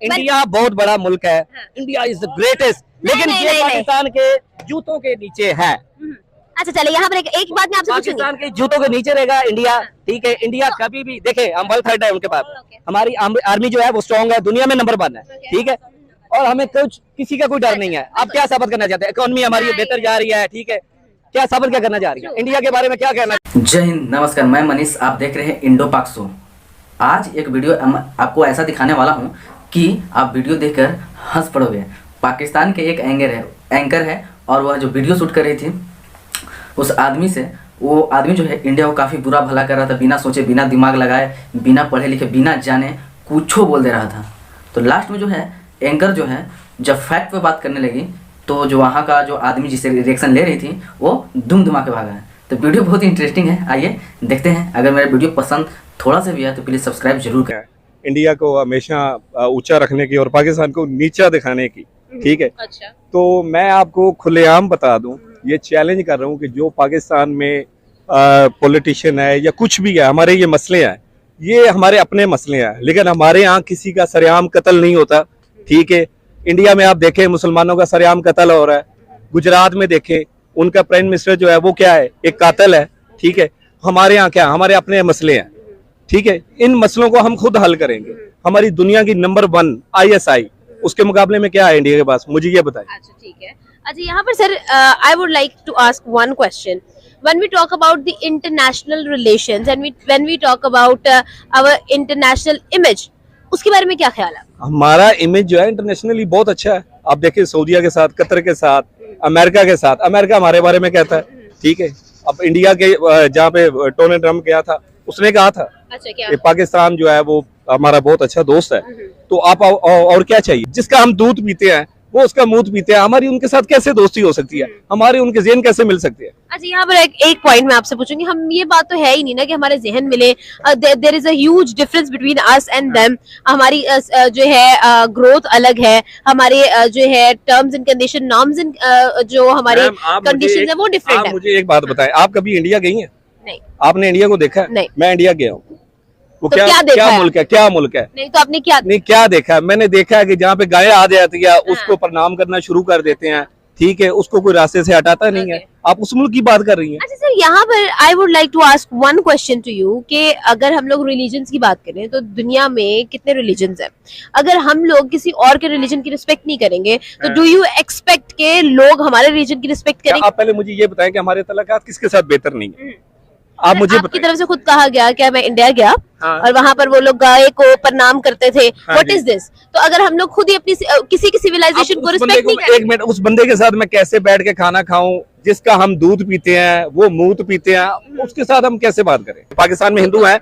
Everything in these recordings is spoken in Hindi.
इंडिया बहुत बड़ा मुल्क है, इंडिया इज द ग्रेटेस्ट, लेकिन ये पाकिस्तान के जूतों के नीचे है। अच्छा चले, यहाँ पर एक बात मैं आपसे पूछूंगी। पाकिस्तान के जूतों के नीचे रहेगा इंडिया, ठीक है। इंडिया कभी भी देखे, हम वर्ल्ड थर्ड है उनके पास, हमारी आर्मी जो है वो स्ट्रॉन्ग है, दुनिया में नंबर 1 है, ठीक है। और हमें कुछ किसी का कोई डर नहीं है। आप क्या साबित करना चाहते हैं? इकोनॉमी हमारी बेहतर जा रही है, ठीक है, क्या साबित क्या करना चाह रही है? इंडिया के बारे में क्या कहना? जय हिंद, नमस्कार, मैं मनीष, आप देख रहे हैं इंडो पाक शो। आज एक वीडियो आपको ऐसा दिखाने वाला हूं कि आप वीडियो देखकर हंस पड़ोगे। पाकिस्तान के एक एंकर है और वह जो वीडियो शूट कर रही थी उस आदमी से, वो आदमी जो है इंडिया को काफ़ी बुरा भला कर रहा था, बिना सोचे, बिना दिमाग लगाए, बिना पढ़े लिखे, बिना जाने कुछ बोल दे रहा था। तो लास्ट में जो है एंकर जो है जब फैक्ट पे बात करने लगी तो जो वहाँ का जो आदमी जिससे रिएक्शन ले रही थी वो दुम दुमा के भागा है। तो वीडियो बहुत ही इंटरेस्टिंग है, आइए देखते हैं। अगर मेरा वीडियो पसंद थोड़ा सा भी है तो प्लीज़ सब्सक्राइब जरूर करें। इंडिया को हमेशा ऊंचा रखने की और पाकिस्तान को नीचा दिखाने की, ठीक है। अच्छा। तो मैं आपको खुलेआम बता दूं, ये चैलेंज कर रहा हूं कि जो पाकिस्तान में पॉलिटिशियन है या कुछ भी है, हमारे ये मसले हैं, ये हमारे अपने मसले हैं, लेकिन हमारे यहाँ किसी का सरेआम कत्ल नहीं होता, ठीक है। इंडिया में आप देखें मुसलमानों का सरेआम कत्ल हो रहा है। गुजरात में देखें उनका प्राइम मिनिस्टर जो है वो क्या है, एक कातिल है, ठीक है। हमारे यहाँ क्या, हमारे अपने मसले हैं, ठीक है। इन मसलों को हम खुद हल करेंगे। हमारी दुनिया की नंबर 1 ISI, उसके मुकाबले में क्या है इंडिया के पास, मुझे ये बताएं। अच्छा ठीक है। अच्छा यहाँ पर sir I would like to ask one question. When we talk about the international relations and when we talk about our international image, उसके बारे में क्या ख्याल है? हमारा इमेज जो है इंटरनेशनली बहुत अच्छा है। आप देखिए सऊदीया के साथ, कतर के साथ, अमेरिका के साथ। अमेरिका हमारे बारे में कहता है, ठीक है। अब इंडिया के जहाँ पे डोनाल्ड ट्रम्प गया था, उसने कहा था अच्छा क्या? कि पाकिस्तान जो है वो हमारा बहुत अच्छा दोस्त है। तो आप और क्या चाहिए? जिसका हम दूध पीते हैं वो उसका मूत पीते हैं, हमारी उनके साथ कैसे दोस्ती हो सकती है? हमारी उनके ज़हन कैसे मिल सकती है? अच्छा यहाँ पर एक पॉइंट मैं आपसे पूछूंगी। हम ये बात तो है ही नहीं ना कि हमारे जहन मिले। There is a huge difference between us and them. हमारी जो है ग्रोथ अलग है, हमारे जो है terms and condition, norms and जो हमारी कंडीशन है वो डिफरेंट है। मुझे एक बात बताएं, आप कभी इंडिया गई हैं? नहीं। आपने इंडिया को देखा है? नहीं। मैं इंडिया गया हूँ। वो तो क्या मुल्क है? क्या मुल्क है? नहीं तो आपने क्या नहीं, क्या देखा है? मैंने देखा है कि जहाँ पे गाय आ जाती है उसको प्रणाम करना शुरू कर देते हैं, ठीक है। उसको कोई रास्ते से हटाता नहीं है। आप उस मुल्क की बात कर रही हैं। अच्छा सर, यहाँ पर I would like to ask one question to you कि अगर हम लोग रिलीजन्स की बात करें तो दुनिया में कितने रिलीजन्स हैं? अगर हम लोग किसी और के रिलीजन की रिस्पेक्ट नहीं करेंगे तो डू यू एक्सपेक्ट के लोग हमारे रिलीजन की रिस्पेक्ट करेंगे? आप पहले मुझे ये बताएं कि हमारे तल्लुकात किसके साथ बेहतर नहीं है? आप मुझे आपकी तरफ से खुद कहा गया क्या मैं इंडिया गया और वहाँ पर वो लोग गाय को प्रणाम करते थे। What is this? तो अगर हम लोग खुद ही अपनी किसी की सिविलाइजेशन को रिस्पेक्ट नहीं करेंगे, एक मिनट, उस बंदे के साथ मैं कैसे बैठ के खाना खाऊं जिसका हम दूध पीते हैं, वो मूत पीते हैं, उसके साथ हम कैसे बात करें? पाकिस्तान में हिंदू हैं,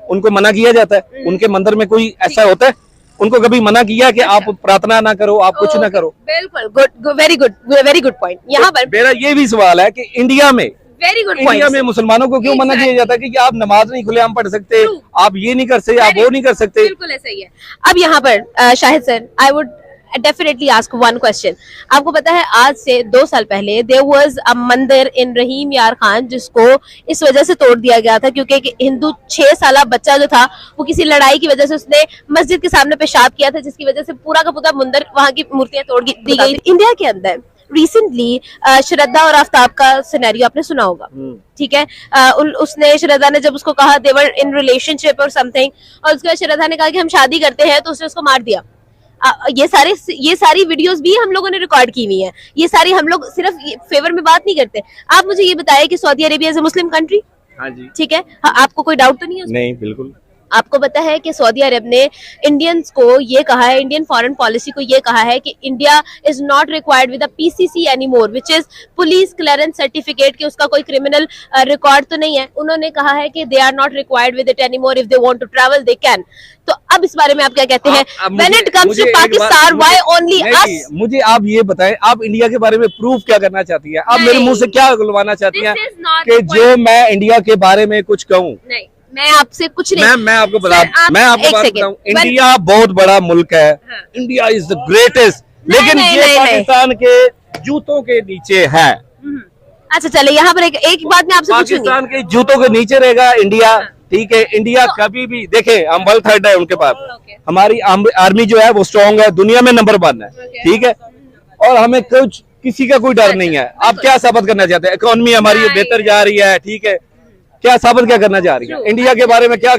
उनको मना किया जाता है। उनके मंदिर में कोई ऐसा होता है? उनको कभी मना किया कि आप प्रार्थना ना करो, आप कुछ ना करो? बिल्कुल, गुड, वेरी गुड पॉइंट। यहाँ पर मेरा ये भी सवाल है कि इंडिया में वेरी गुड इंडिया में मुसलमानों को क्यों मना किया जाता है कि आप नमाज नहीं खुलेआम पढ़ सकते, आप ये नहीं कर सकते, आप वो नहीं कर सकते? बिल्कुल ऐसा ही है। अब यहाँ पर Shahid sir, I would definitely ask one question. आपको पता है आज से 2 साल पहले देयर वाज अ मंदिर इन रहीम यार खान जिसको इस वजह से तोड़ दिया गया था क्योंकि एक हिंदू 6 साल बच्चा जो था वो किसी लड़ाई की वजह से उसने मस्जिद के सामने पेशाब किया था, जिसकी वजह से पूरा का पूरा मंदिर, वहाँ की मूर्तियां तोड़ दी गई। इंडिया के अंदर रिसेंटली श्रद्धा और आफ्ताब का सिनेरियो आपने सुना होगा, ठीक है। उसने, श्रद्धा ने जब उसको कहा दे वर इन रिलेशनशिप और समथिंग, और उसके बाद श्रद्धा ने कहा कि हम शादी करते हैं, तो उसने उसको मार दिया। ये सारी वीडियोस भी हम लोगों ने रिकॉर्ड की हुई हैं। ये सारी, हम लोग सिर्फ फेवर में बात नहीं करते। आप मुझे ये बताइए कि Saudi Arabia is a Muslim country, हाँ जी, ठीक है। आपको कोई डाउट तो नहीं है उसमें? नहीं, बिल्कुल। आपको पता है कि सऊदी अरब ने इंडियंस को ये कहा है, इंडियन फॉरेन पॉलिसी को ये कहा है कि India is not required with a PCC anymore, which is police clearance certificate, कि उसका कोई क्रिमिनल रिकॉर्ड तो नहीं है। उन्होंने कहा है कि they are not required with it anymore, if they want to travel they can. तो अब इस बारे में आप क्या कहते हैं? When it comes to Pakistan, why only us? मुझे आप ये बताएं, आप इंडिया के बारे में प्रूफ क्या करना चाहती हैं? आप मेरे मुंह से क्या उगलवाना चाहती हैं कि जो मैं इंडिया के बारे में कुछ कहूँ? नहीं, मैं आपसे कुछ नहीं, मैं आपको बताऊं, इंडिया बहुत बड़ा मुल्क है, इंडिया इज द ग्रेटेस्ट, लेकिन ये पाकिस्तान के जूतों के नीचे है। अच्छा चले, यहाँ पर एक बात मैं आपसे पूछूंगी। पाकिस्तान के जूतों के नीचे रहेगा इंडिया, ठीक है, इंडिया कभी भी देखे हम वर्ल्ड थर्ड है उनके पास, हमारी आर्मी जो है वो स्ट्रांग है, दुनिया में नंबर 1 है, ठीक है, और हमें कुछ किसी का कोई डर नहीं है। आप क्या साबित करना चाहते हैं? इकोनॉमी हमारी बेहतर जा रही है, ठीक है, क्या साबित क्या करना चाह रही है? इंडिया के बारे में क्या